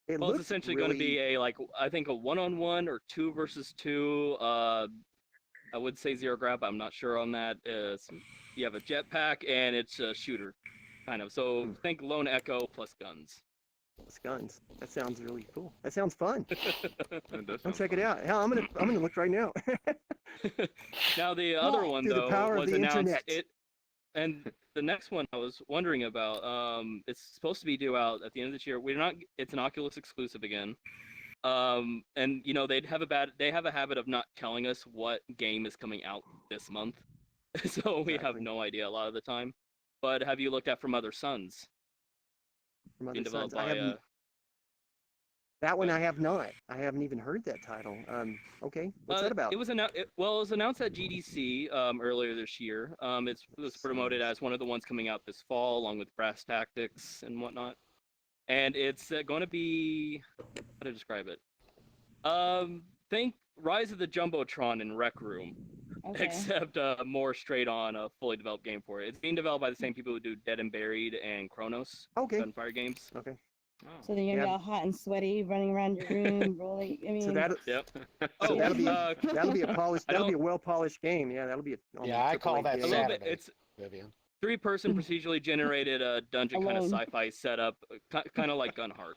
It Well, it's looks essentially really... going to be I think a 1-on-1 or 2 versus 2. I would say zero grab. I'm not sure on that. You have a jetpack and it's a shooter, kind of. So think Lone Echo plus guns. Plus guns. That sounds really cool. That sounds fun. It does I'll sound check it fun. out. Hell, I'm gonna look right now. Now the other one Through the though power of was the announced. internet. And the next one I was wondering about. It's supposed to be due out at the end of this year. It's an Oculus exclusive again. And they have a habit of not telling us what game is coming out this month, so we have Exactly. no idea a lot of the time. But have you looked at From Other Suns? From Being other developed sons. by That one I have not. I haven't even heard that title. Okay, what's that about? It was announced at GDC earlier this year. It was promoted as one of the ones coming out this fall, along with Brass Tactics and whatnot. And it's going to be, how to describe it? Think Rise of the Jumbotron in Rec Room, Okay. except more straight on a fully developed game for it. It's being developed by the same people who do Dead and Buried and Chronos, Okay. Gunfire games. Okay. So then you're gonna Yeah. be all hot and sweaty, running around your room, rolling. I mean, So that'll be a polished. That'll be a well polished game. Yeah, that'll be a. Yeah, I call that a little bit. Saturday. It's Vivian. 3-person procedurally generated dungeon kind of Alone. sci-fi setup, kind of like Gunheart.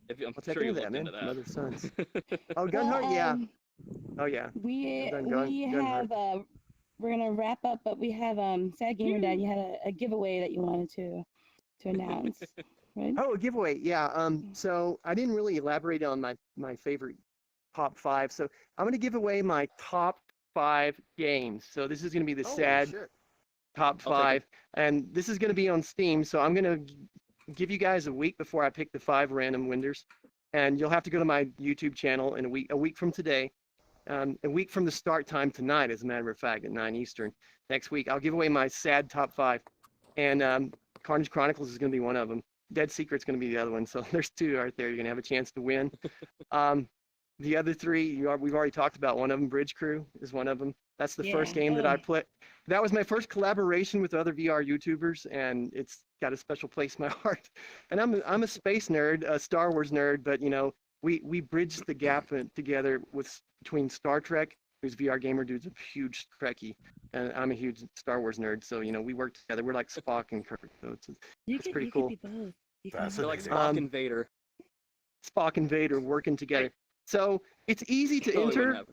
I'm I'll check sure you into that, looked man. into that. Mother Sons. Oh, well, Gunheart. Yeah. Oh yeah. We Done have we're gonna wrap up, but we have SadGamerDad. You had a giveaway that you wanted to announce, right? Oh, a giveaway. Yeah. So I didn't really elaborate on my favorite top 5. So I'm gonna give away my top 5 games. So this is gonna be the sad top I'll take 5, and this is gonna be on Steam. So I'm gonna give you guys a week before I pick the 5 random winners, and you'll have to go to my YouTube channel in a week from today. A week from the start time tonight, as a matter of fact, at 9 Eastern. Next week, I'll give away my sad top 5. And Carnage Chronicles is going to be one of them. Dead Secret's going to be the other one. So there's 2 right there. You're going to have a chance to win. The other 3, we've already talked about one of them. Bridge Crew is one of them. That's the first game that I played. That was my first collaboration with other VR YouTubers, and it's got a special place in my heart. And I'm a space nerd, a Star Wars nerd, but we bridged the gap together between Star Trek, who's VR Gamer Dude's a huge Trekkie, and I'm a huge Star Wars nerd. So we work together. We're like Spock and Kirk. So it's pretty cool. You could be both. That's They're like amazing. Spock and Vader. Spock and Vader working together. So it's easy to Totally wouldn't enter.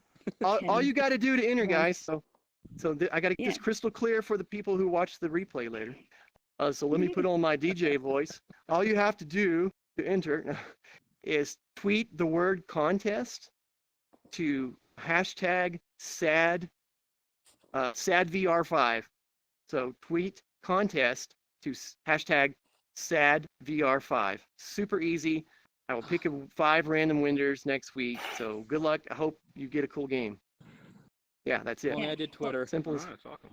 happen. All you got to do to enter, Right. guys. So I got to get this crystal clear for the people who watch the replay later. So let me put on my DJ voice. All you have to do to enter is tweet the word contest to hashtag SadVR5. So tweet contest to hashtag SadVR5. Super easy. I will pick 5 random winners next week. So good luck. I hope you get a cool game. Yeah, that's it. Only I did Twitter. Simple as. That's awesome.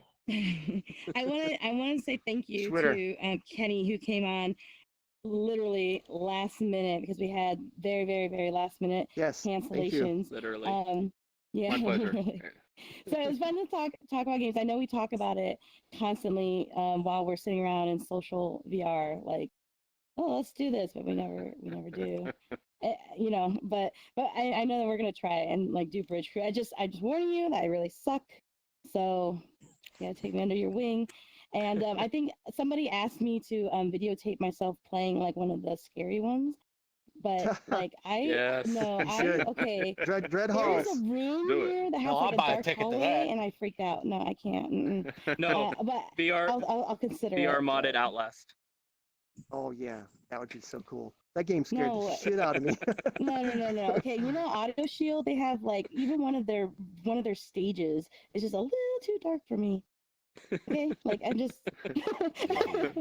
I want to say thank you Twitter. to Kenny, who came on literally last minute because we had very, very, very last minute Yes. Thank you. cancellations. Literally. Yeah. My pleasure. literally. So it was fun to talk about games. I know we talk about it constantly while we're sitting around in social VR, like, oh, let's do this, but we never do. You know, but I know that we're gonna try and like do Bridge Crew. I just warning you that I really suck. So you gotta take me under your wing. And I think somebody asked me to videotape myself playing like one of the scary ones. But like Yes. no, You should. okay. Dread There's Halls. a room Do it. here that has No, I'll like a buy a dark ticket to hallway, that. and I freaked out. No, I can't. No, But VR I'll consider VR it. modded Outlast. Oh yeah, that would be so cool. That game scared No. the shit out of me. No. Okay, you know Audio Shield, they have like even one of their stages is just a little too dark for me. Okay, like I'm just Come to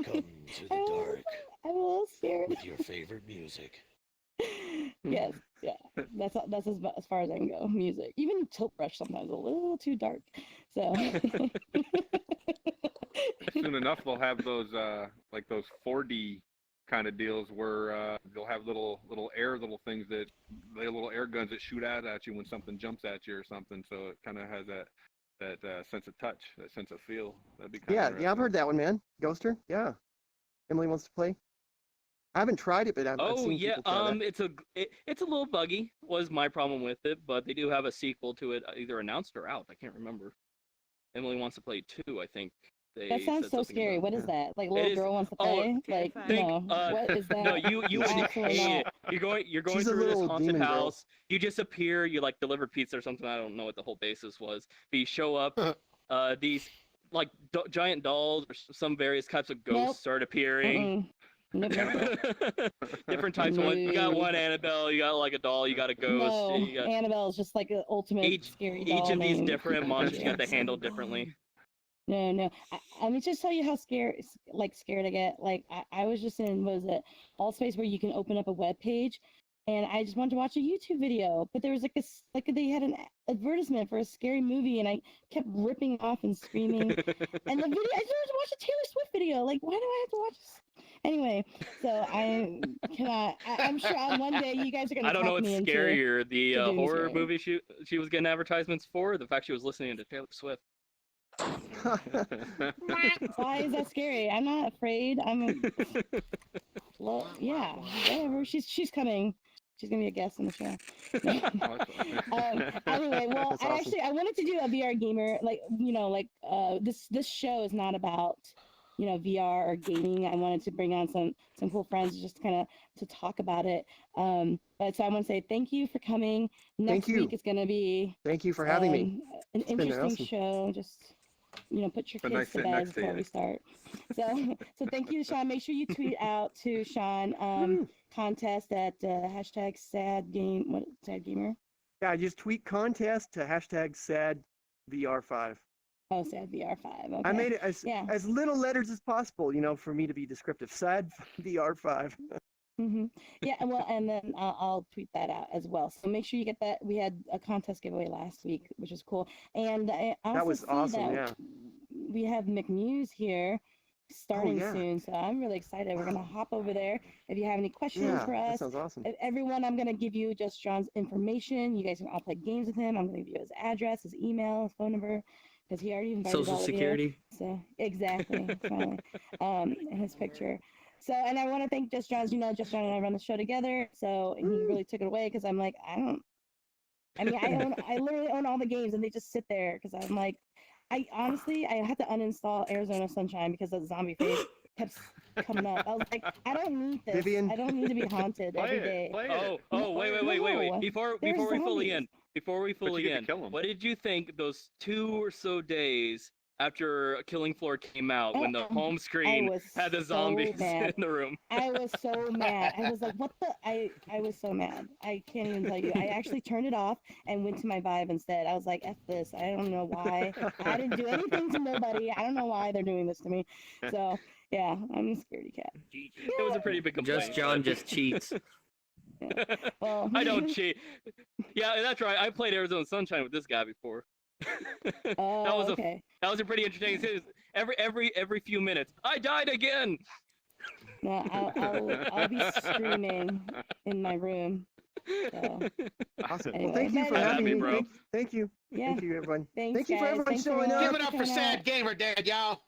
the dark I'm a little scared. with your favorite music. Yes, yeah. That's as far as I can go. Music, even Tilt Brush sometimes a little too dark. So Soon enough, they'll have those like those 4D kind of deals where they'll have little things that little air guns that shoot out at you when something jumps at you or something. So it kind of has that sense of touch, that sense of feel. That'd be kind of Yeah, I've heard that one, man. Ghoster. Yeah. Emily wants to play. I haven't tried it, but I've Oh seen yeah, people try that. it's a little buggy. Was my problem with it, but they do have a sequel to it, either announced or out. I can't remember. Emily wants to play 2, I think. that sounds so scary. What is that? Like little is- girl wants to oh, play? Like terrifying. no. What is that? No, you would Absolutely hate not. it. You're going She's a through this little haunted demon girl. house. You just appear. You like deliver pizza or something. I don't know what the whole basis was. But you show up. These like giant dolls or some various types of ghosts Nope. start appearing. Nope. Different types of one. You got No. one Annabelle. You got like a doll. You got a ghost. No, and you got Annabelle is just like an ultimate scary doll. each of these name. different monsters you got to Yes. handle differently. No. Let me just tell you how scared I get. Like I was just in, what was it, Altspace, where you can open up a web page, and I just wanted to watch a YouTube video, but there was they had an advertisement for a scary movie, and I kept ripping off and screaming. And the video, I just wanted to watch a Taylor Swift video. Like, why do I have to watch this? Anyway, so I cannot. I'm sure one day you guys are gonna. I don't know talk what's me into scarier, the doing horror scary. movie she was getting advertisements for, or the fact she was listening to Taylor Swift. Why is that scary? I'm not afraid. Well, yeah, whatever. She's coming. She's gonna be a guest on the show. Anyway, well, That's awesome. I wanted to do a VR gamer, this show is not about VR or gaming. I wanted to bring on some cool friends just kind of to talk about it. But so I want to say thank you for coming. Next you. week is gonna be Thank you for having me. an been interesting awesome. show. Just put your Been kids nice to sitting bed next to before you. we start. So thank you, Sean. Make sure you tweet out to Sean contest at hashtag SadGamer. Yeah, just tweet contest to hashtag SadVR5. Oh, SadVR5. Okay. I made it Yeah. as little letters as possible, for me to be descriptive. SadVR5. Yeah, well, and then I'll tweet that out as well. So make sure you get that. We had a contest giveaway last week, which was cool. And I also That was see awesome, that we have McMuse here starting yeah. soon. So I'm really excited. We're going to hop over there. If you have any questions Yeah, for that us, sounds awesome. everyone, I'm going to give you just John's information. You guys can all play games with him. I'm going to give you his address, his email, his phone number, because he already invited Social all Security. of you. So exactly, finally, and his picture. So, and I want to thank Just John's. Just John and I run the show together. So he really took it away because I'm like, I literally own all the games, and they just sit there because I'm like, I had to uninstall Arizona Sunshine because the zombie face kept coming up. I was like, I don't need this. Vivian. I don't need to be haunted every day. Play it. Wait. Before we fully zombies. end, But you get to kill 'em. what did you think those 2 or so days after Killing Floor came out when the home screen was had the so zombies mad. in the room. I was so mad. I was like, what the? I was so mad. I can't even tell you. I actually turned it off and went to my Vive instead. I was like, F this. I don't know why. I didn't do anything to nobody. I don't know why they're doing this to me. So, yeah, I'm a scaredy cat. It was a pretty big complaint. Just John just cheats. Yeah. Well, I don't cheat. Yeah, that's right. I played Arizona Sunshine with this guy before. Oh, that was okay. That was a pretty entertaining series. Every few minutes, I died again. No, I'll be screaming in my room. So, Awesome. anyway, Well, thank you for but- having me. bro. Thank you. Yeah. Thank you, everyone. Thanks, Thank you for guys. everyone Thanks for showing all- up. Give it up for coming Sad out. Gamer Dad, y'all.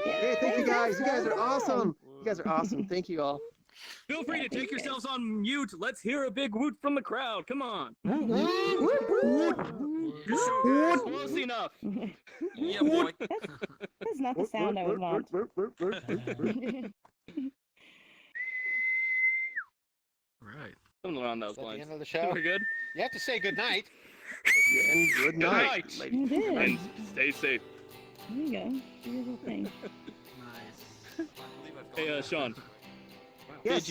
Hey, thank you guys. You guys are Fun. awesome. You guys are awesome. Thank you all. Feel free Yeah, to take thanks, guys. yourselves on mute. Let's hear a big woot from the crowd. Come on. Close enough. Yeah, boy. That's not the sound I would want. Right. Something along those Is that the lines. end of the show? We're good. You have to say good night. And good night. night. ladies. You did. And stay safe. There you go. Do your little thing. Nice. Hey, Sean. Yes.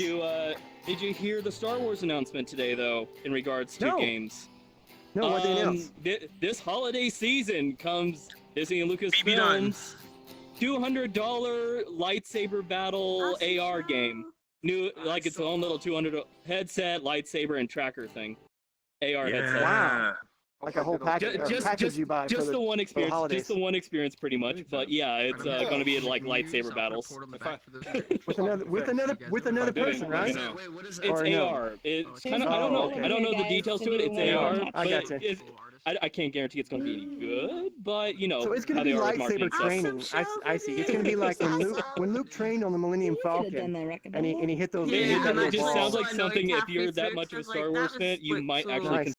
Did you hear the Star Wars announcement today, though, in regards to No. games? No, what they announced? This holiday season comes Disney and BB done. Lucasfilms $200 lightsaber battle AR game. New, like its own little $200 headset, lightsaber, and tracker thing. AR headset. Wow. Like a whole package, package you buy Just for the one experience, holidays. just the one experience, pretty much. But yeah, it's going to be like lightsaber battles. with another person, right? know. Wait, what is It's Or no? AR. It's There's kind of I don't no know. okay. I don't know the Guys, details to it. It's to AR. do I but gotcha. I can't guarantee it's going to be any good. But you know So it's going how to they be are with marketing lightsaber stuff. training. I see. It's going to be like when Luke trained on the Millennium You could have done Falcon, that, and he hit those. It, he hit that it little just ball. sounds like So something. annoying. If you're that Halfway much of a through, Star like, Wars that fan, was you like might so- actually Nice.